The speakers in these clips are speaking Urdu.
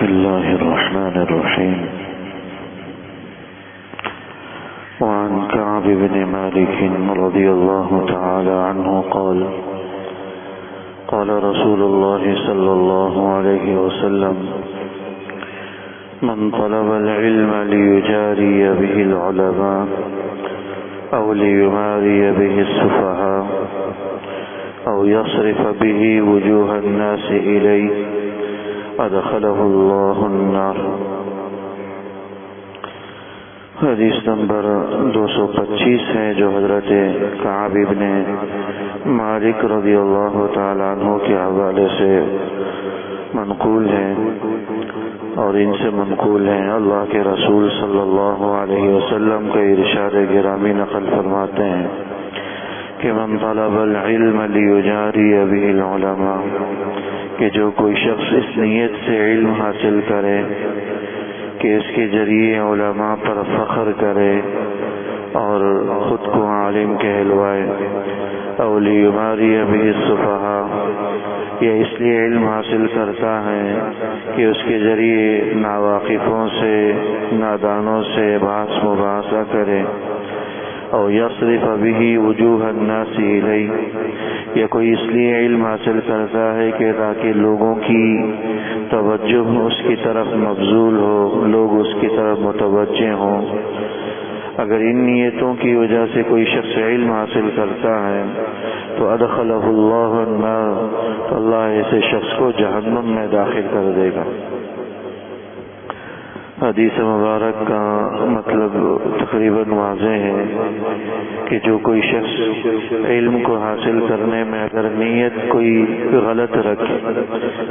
الله الرحمن الرحيم. وعن كعب بن مالك رضي الله تعالى عنه قال قال رسول الله صلى الله عليه وسلم: من طلب العلم ليجاري به العلماء أو ليماري به السفهاء أو يصرف به وجوه الناس إليه أدخله الله النار. حدیث نمبر 225 ہے جو حضرت کعب بن مالک رضی اللہ تعالی عنہ کے حوالے سے منقول ہیں، اور ان سے منقول ہیں اللہ کے رسول صلی اللہ علیہ وسلم کا ارشاد گرامی نقل فرماتے ہیں کہ من طلب العلم لیجاری به العلماء، کہ جو کوئی شخص اس نیت سے علم حاصل کرے کہ اس کے ذریعے علماء پر فخر کرے اور خود کو عالم کہلوائے، او لیماری به السفہاء، یا اس لیے علم حاصل کرتا ہے کہ اس کے ذریعے ناواقفوں سے نادانوں سے بحث مباحثہ کرے، او یصرف به وجوہ الناس الیہ، یا کوئی اس لیے علم حاصل کرتا ہے کہ تاکہ لوگوں کی توجہ اس کی طرف مبذول ہو، لوگ اس کی طرف متوجہ ہوں. اگر ان نیتوں کی وجہ سے کوئی شخص علم حاصل کرتا ہے تو ادخلہ اللہ النار، تو اللہ ایسے شخص کو جہنم میں داخل کر دے گا. حدیث مبارک کا مطلب تقریباً واضح ہے کہ جو کوئی شخص علم کو حاصل کرنے میں اگر نیت کوئی غلط رکھے،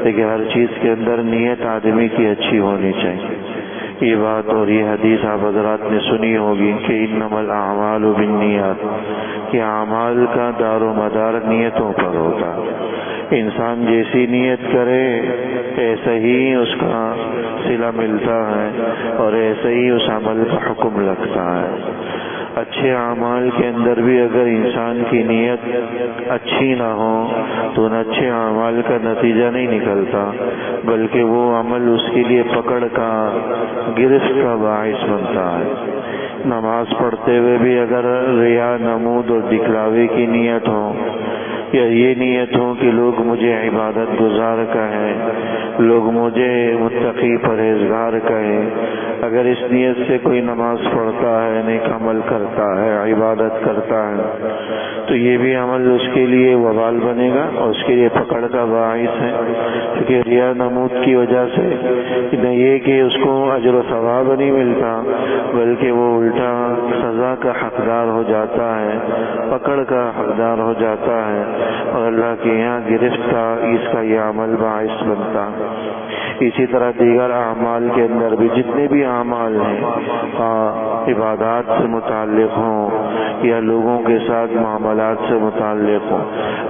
لیکن ہر چیز کے اندر نیت آدمی کی اچھی ہونی چاہیے. یہ بات اور یہ حدیث آپ حضرات نے سنی ہوگی کہ انما الاعمال بالنیات، کہ اعمال کا دار و مدار نیتوں پر ہوتا ہے. انسان جیسی نیت کرے ایسا ہی اس کا صلہ ملتا ہے اور ایسا ہی اس عمل کا حکم لگتا ہے. اچھے اعمال کے اندر بھی اگر انسان کی نیت اچھی نہ ہو تو ان اچھے اعمال کا نتیجہ نہیں نکلتا، بلکہ وہ عمل اس کے لیے پکڑ کا گرفت کا باعث بنتا ہے. نماز پڑھتے ہوئے بھی اگر ریا، نمود اور دکھلاوے کی نیت ہو، یا یہ نیت ہو کہ لوگ مجھے عبادت گزار کہیں، لوگ مجھے متقی پرہیزگار کہیں، اگر اس نیت سے کوئی نماز پڑھتا ہے، نیک عمل کرتا ہے، عبادت کرتا ہے، تو یہ بھی عمل اس کے لیے وبال بنے گا اور اس کے لیے پکڑ کا باعث ہے. کیونکہ ریا نمود کی وجہ سے نہ یہ کہ اس کو اجر و ثواب نہیں ملتا، بلکہ وہ الٹا سزا کا حقدار ہو جاتا ہے، پکڑ کا حقدار ہو جاتا ہے، اور اللہ کے یہاں گرفت کا اس کا یہ عمل باعث بنتا. اسی طرح دیگر اعمال کے اندر بھی جتنے بھی اعمال ہیں، عبادات سے متعلق ہوں یا لوگوں کے ساتھ معاملات سے متعلق ہوں،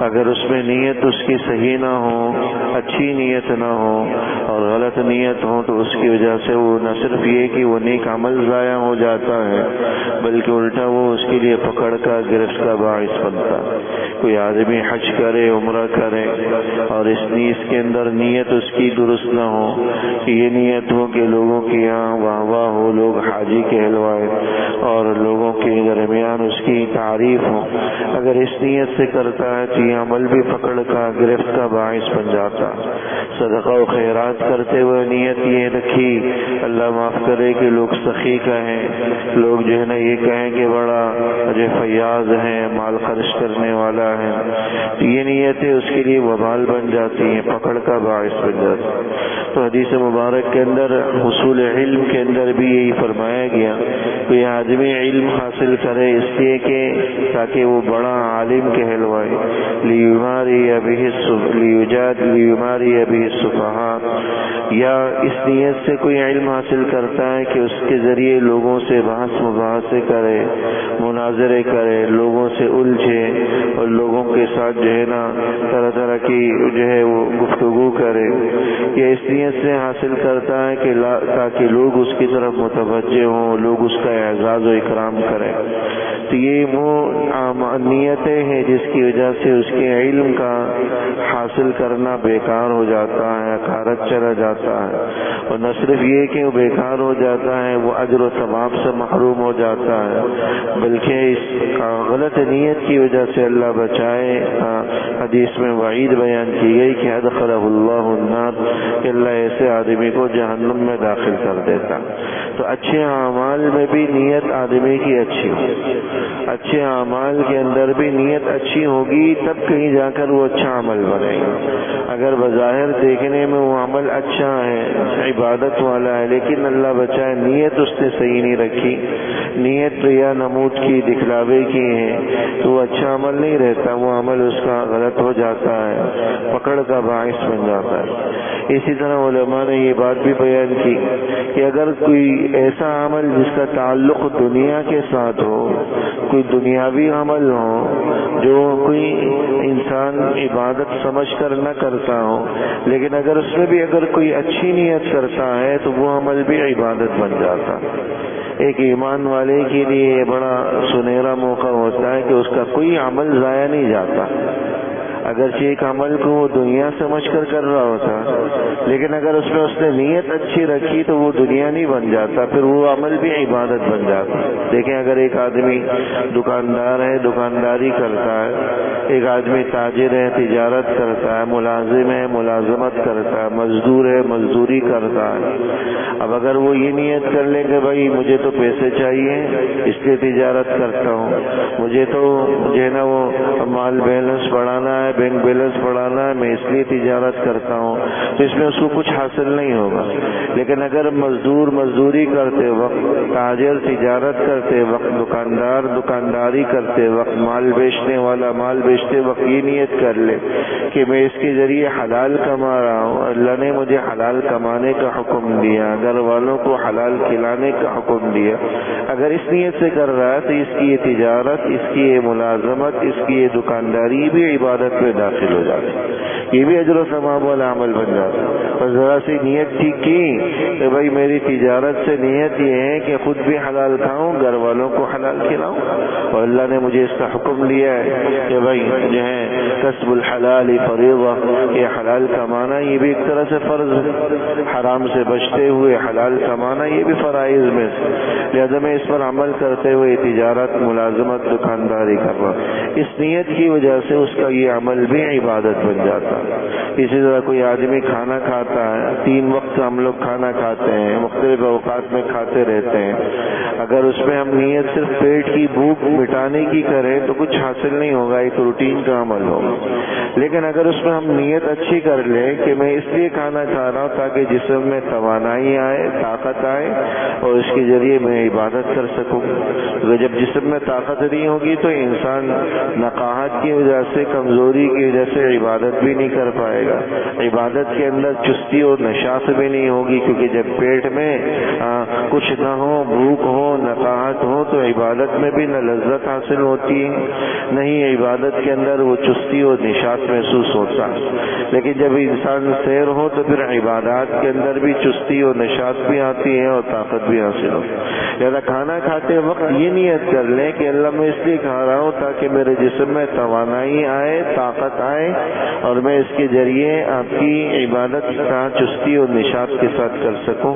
اگر اس میں نیت اس کی صحیح نہ ہو، اچھی نیت نہ ہو اور غلط نیت ہو، تو اس کی وجہ سے وہ نہ صرف یہ کہ وہ نیک عمل ضائع ہو جاتا ہے، بلکہ الٹا وہ اس کے لیے پکڑ کا گرفت کا باعث بنتا ہے. کوئی آدمی حج کرے، عمرہ کرے، اور اس کے اندر نیت اس کی درست نہ ہو، کہ یہ نیت ہو کہ لوگوں کے یہاں واہ واہ ہو، لوگ حاجی کہلوائے اور لوگوں کے درمیان اس کی تعریف ہو، اگر اس نیت سے کرتا ہے تو یہ عمل بھی پکڑ کا گرفت کا باعث بن جاتا. صدقہ و خیرات کرتے ہوئے نیت یہ رکھی اللہ معاف کرے کہ لوگ سخی کہیں، لوگ جو ہے نا یہ کہیں کہ بڑا جو فیاض ہے، مال خرچ کرنے والا ہے، تو یہ نیتیں اس کے لیے وبال بن جاتی ہیں، پکڑ کا باعث بن جاتی. تو حدیث مبارک کے اندر حصول علم کے اندر بھی یہی فرمایا گیا کہ یہ آدمی علم حاصل کرے اس لیے کہ تاکہ وہ بڑا عالم کہلوائے، لیماری به السفہاء، یا اس نیت سے کوئی علم حاصل کرتا ہے کہ اس کے ذریعے لوگوں سے بحث مباحثے کرے، مناظرے کرے، لوگوں سے الجھے اور لوگوں کے ساتھ جو ہے نا طرح طرح کی جو ہے وہ گفتگو کرے، یا اس نیت سے حاصل کرتا ہے کہ تاکہ لوگ اس کی طرف متوجہ ہوں، لوگ اس کا اعزاز و اکرام کریں. تو یہ وہ نیتیں ہیں جس کی وجہ سے اس کے علم کا حاصل کرنا بیکار ہو جاتا ہے، اکارت چلا جاتا ہے، اور نہ صرف یہ کہ وہ بیکار ہو جاتا ہے، وہ اجر و ثواب سے محروم ہو جاتا ہے، بلکہ اس غلط نیت کی وجہ سے اللہ بچائے، حدیث میں وعید بیان کی گئی کہ ادخلہ اللہ النار، کہ اللہ ایسے آدمی کو جہنم میں داخل کر دیتا۔ تو اچھے اعمال میں بھی نیت آدمی کی اچھی ہو، اچھے اعمال کے اندر بھی نیت اچھی ہوگی، تب کہیں جا کر وہ اچھا عمل بنے گا۔ اگر بظاہر دیکھنے میں وہ عمل اچھا ہے، عبادت والا ہے، لیکن اللہ بچائے نیت اس نے صحیح نہیں رکھی، نیت ریا نمود کی، دکھلاوے کی ہے، تو وہ اچھا عمل نہیں رہتا، وہ عمل اس کا غلط ہو جاتا ہے، پکڑ کا باعث بن جاتا ہے۔ اسی طرح علماء نے یہ بات بھی بیان کی کہ اگر کوئی ایسا عمل جس کا تعلق دنیا کے ساتھ ہو، کوئی دنیاوی عمل ہو جو کوئی انسان عبادت سمجھ کر نہ کرتا ہو، لیکن اگر اس میں بھی اگر کوئی اچھی نیت کرتا ہے تو وہ عمل بھی عبادت بن جاتا۔ ایک ایمان والے کے لیے بڑا سنہرا موقع ہوتا ہے کہ اس کا کوئی عمل ضائع نہیں جاتا، اگرچہ ایک عمل کو وہ دنیا سمجھ کر رہا ہوتا، لیکن اگر اس میں اس نے نیت اچھی رکھی تو وہ دنیا نہیں بن جاتا، پھر وہ عمل بھی عبادت بن جاتا۔ دیکھیں اگر ایک آدمی دکاندار ہے، دکانداری کرتا ہے، ایک آدمی تاجر ہے، تجارت کرتا ہے، ملازم ہے، ملازمت کرتا ہے، مزدور ہے، مزدوری کرتا ہے، اب اگر وہ یہ نیت کر لے کہ بھائی مجھے تو پیسے چاہیے اس لیے تجارت کرتا ہوں، مجھے تو جو ہے نا وہ مال بیلنس بڑھانا ہے، بینک بیلنس بڑھانا ہے، میں اس لیے تجارت کرتا ہوں، تو اس میں اس کو کچھ حاصل نہیں ہوگا۔ لیکن اگر مزدور مزدوری کرتے وقت، تاجر تجارت کرتے وقت، دکاندار دکانداری کرتے وقت، مال بیچنے والا مال بیچتے وقت یہ نیت کر لے کہ میں اس کے ذریعے حلال کما رہا ہوں، اللہ نے مجھے حلال کمانے کا حکم دیا، گھر والوں کو حلال کھلانے کا حکم دیا، اگر اس نیت سے کر رہا ہے تو اس کی یہ تجارت، اس کی یہ ملازمت، اس کی یہ دکانداری بھی عبادت میں داخل ہو جاتی، یہ بھی اجر و ثواب والا عمل بن جاتا۔ اور ذرا سی نیت ٹھیک کی کہ بھائی میری تجارت سے نیت یہ ہے کہ خود بھی حلال کھاؤں، گھر والوں کو حلال کھلاؤں، اور اللہ نے مجھے اس کا حکم دیا ہے کہ بھائی جو ہے کسب الحلال فریضہ، یہ حلال کمانا یہ بھی ایک طرح سے فرض ہے، حرام سے بچتے ہوئے حلال کمانا یہ بھی فرائض میں سے، لہذا میں اس پر عمل کرتے ہوئے تجارت، ملازمت، دکانداری کر رہا ہوں، اس نیت کی وجہ سے اس کا یہ عمل بھی عبادت بن جاتا ہے۔ اسی طرح کوئی آدمی کھانا کھاتا ہے، 3 وقت ہم لوگ کھانا کھاتے ہیں، مختلف اوقات میں کھاتے رہتے ہیں، اگر اس میں ہم نیت صرف پیٹ کی بھوک مٹانے کی کریں تو کچھ حاصل نہیں ہوگا، ایک روٹین کا عمل ہوگا۔ لیکن اگر اس میں ہم نیت اچھی کر لیں کہ میں اس لیے کھانا کھا رہا ہوں تاکہ جسم میں توانائی آئے، طاقت آئے، اور اس کے ذریعے میں عبادت کر سکوں، تو جب جسم میں طاقت نہیں ہوگی تو انسان نقاہت کی وجہ سے، کمزوری کی وجہ سے عبادت بھی نہیں کر پائے گا، عبادت کے اندر چستی اور نشاط بھی نہیں ہوگی، کیونکہ جب پیٹ میں کچھ نہ ہو، بھوک ہو، نقاہت ہو، تو عبادت میں بھی نہ لذت حاصل ہوتی ہے، نہیں عبادت کے اندر وہ چستی اور نشاط محسوس ہوتا۔ لیکن جب انسان سیر ہو تو پھر عبادات کے اندر بھی چستی اور نشاط بھی آتی ہے اور طاقت بھی حاصل ہوتی ہے۔ لہذا کھانا کھاتے وقت یہ نیت کر لیں کہ اللہ میں اس لیے کھا رہا ہوں تاکہ میرے جسم میں توانائی آئے، طاقت آئے، اور میں اس کے ذریعے آپ کی عبادت کا چستی اور نشاط کے ساتھ کر سکوں۔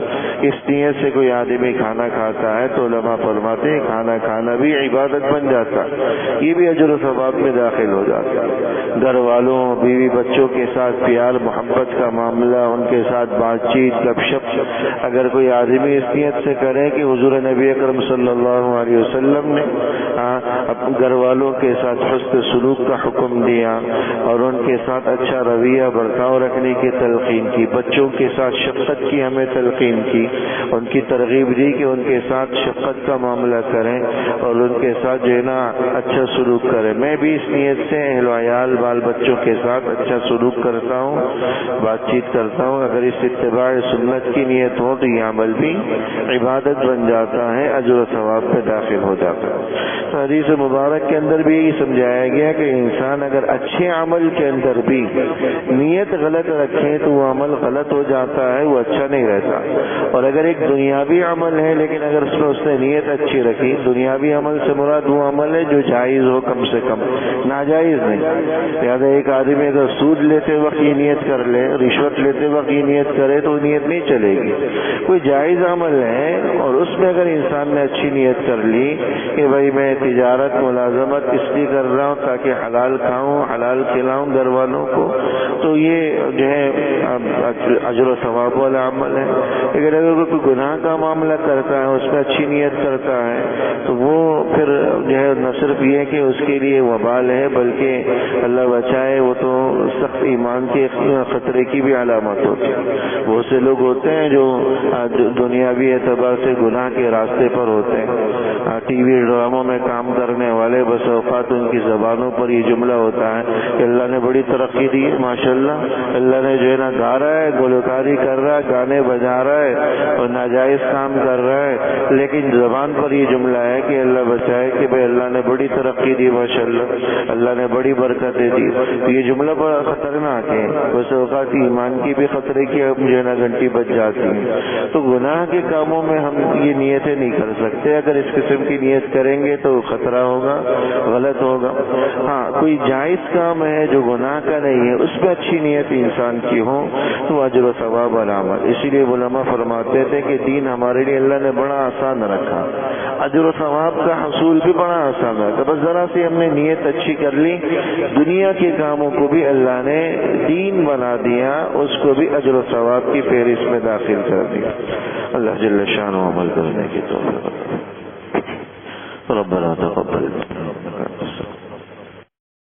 اس نیت سے کوئی آدمی کھانا کھاتا ہے تو علماء فرماتے ہیں کھانا کھانا بھی عبادت بن جاتا، یہ بھی اجر و ثواب میں داخل ہو جاتا۔ گھر والوں، بیوی بچوں کے ساتھ پیار محبت کا معاملہ، ان کے ساتھ بات چیت، گپ شپ، اگر کوئی آدمی اس نیت سے کرے کہ حضور نبی اکرم صلی اللہ علیہ وسلم نے گھر والوں کے ساتھ حسن سلوک کا حکم دیا اور ان کے ساتھ اچھا رویہ برتاؤ رکھنے کی تلقین کی، بچوں کے ساتھ شفقت کی ہمیں تلقین کی، ان کی ترغیب دی کہ ان کے ساتھ شفقت کا معاملہ کریں اور ان کے ساتھ جو ہے نا اچھا سلوک کریں۔ میں بھی اس نیت سے اہل و عیال بال بچوں کے ساتھ اچھا سلوک کرتا ہوں، بات چیت کرتا ہوں، اگر اس اتباع سنت کی نیت ہو تو یہ عمل بھی عبادت بن جاتا ہے، اجر و ثواب میں داخل ہو جاتا ہے۔ تو حدیث مبارک کے اندر بھی یہی سمجھایا گیا کہ انسان اگر اچھا اچھے عمل کے اندر بھی نیت غلط رکھیں تو وہ عمل غلط ہو جاتا ہے، وہ اچھا نہیں رہتا. اور اگر ایک دنیاوی عمل ہے لیکن اگر اس نے نیت اچھی رکھی، دنیاوی عمل سے مراد وہ عمل ہے جو جائز ہو، کم سے کم ناجائز نہیں. لہٰذا ایک آدمی اگر سود لیتے وقت یہ نیت کر لے، رشوت لیتے وقت یہ نیت کرے تو نیت نہیں چلے گی. کوئی جائز عمل ہے اور اس میں اگر انسان نے اچھی نیت کر لی کہ بھائی میں تجارت ملازمت اس لیے کر رہا ہوں تاکہ حلال کھاؤں، حلال کھلاؤں گھر والوں کو، تو یہ جو ہے اجر و ثواب والا عمل ہے. لیکن اگر کوئی گناہ کا معاملہ کرتا ہے، اس میں اچھی نیت کرتا ہے، تو وہ پھر جو ہے نہ صرف یہ کہ اس کے لیے وبال ہے، بلکہ اللہ بچائے وہ تو سخت ایمان کے خطرے کی بھی علامت ہوتی ہے. بہت سے لوگ ہوتے ہیں جو دنیاوی اعتبار سے گناہ کے راستے پر ہوتے ہیں. ٹی وی ڈراموں میں کام کرنے والے بس اوقات ان کی زبانوں پر یہ جملہ ہوتا ہے کہ اللہ نے بڑی ترقی دی ہے، ماشاءاللہ، اللہ نے جو ہے نا گا رہا ہے، گلوکاری کر رہا ہے، گانے بجا رہا ہے اور ناجائز کام کر رہا ہے، لیکن زبان پر یہ جملہ ہے کہ اللہ بچائے کہ بھائی اللہ نے بڑی ترقی دی، ماشاءاللہ، اللہ نے بڑی برکتیں دی. یہ جملہ بڑا خطرناک ہے. بس اوقات ایمان کی بھی خطرے کی جو ہے نا گھنٹی بج جاتی ہے. تو گناہ کے کاموں میں ہم یہ نیتیں نہیں کر سکتے. اگر اس قسم کی نیت کریں گے تو خطرہ ہوگا، غلط ہوگا. ہاں کوئی جائز کام ہے جو گناہ کا نہیں ہے، اس میں اچھی نیت انسان کی ہو تو اجر و ثواب علامت. اسی لیے علماء فرماتے تھے کہ دین ہمارے لیے اللہ نے بڑا آسان رکھا، اجر و ثواب کا حصول بھی بڑا آسان رکھا. بس ذرا سی ہم نے نیت اچھی کر لی، دنیا کے کاموں کو بھی اللہ نے دین بنا دیا، اس کو بھی اجر و ثواب کی فہرست میں داخل کر دیا. اللہ جل شانہ عمل کرنے کی توفیق. ربنا تقبل